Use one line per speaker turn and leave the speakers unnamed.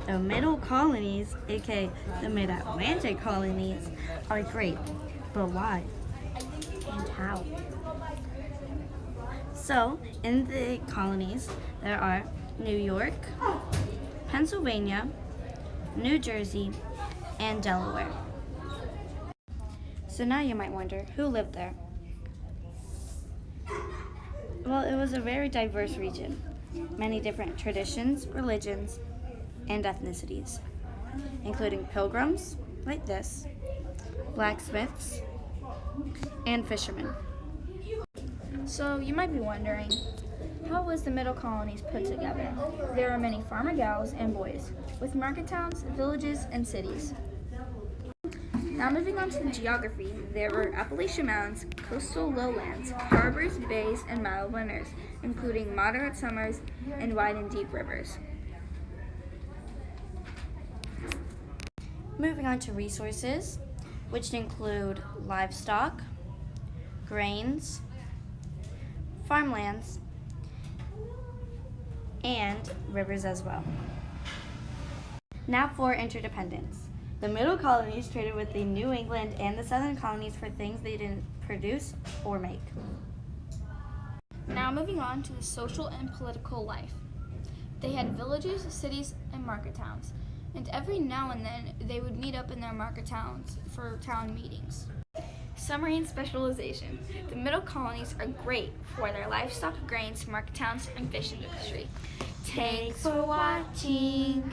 The middle colonies, aka the mid-Atlantic colonies, are great. But why? And how? So, in the colonies, there are New York, Pennsylvania, New Jersey, and Delaware. So now you might wonder, who lived there? Well, it was a very diverse region. Many different traditions, religions, and ethnicities, including pilgrims, like this, blacksmiths, and fishermen.
So you might be wondering, how was the middle colonies put together? There are many farmer gals and boys, with market towns, villages, and cities. Now moving on to the geography, there were Appalachian Mountains, coastal lowlands, harbors, bays, and mild winters, including moderate summers and wide and deep rivers.
Moving on to resources, which include livestock, grains, farmlands, and rivers as well. Now for interdependence. The middle colonies traded with the New England and the southern colonies for things they didn't produce or make.
Now moving on to the social and political life. They had villages, cities, and market towns, and every now and then they would meet up in their market towns for town meetings. Summary and specialization. The middle colonies are great for their livestock, grains, market towns, and fish industry. Thanks for watching.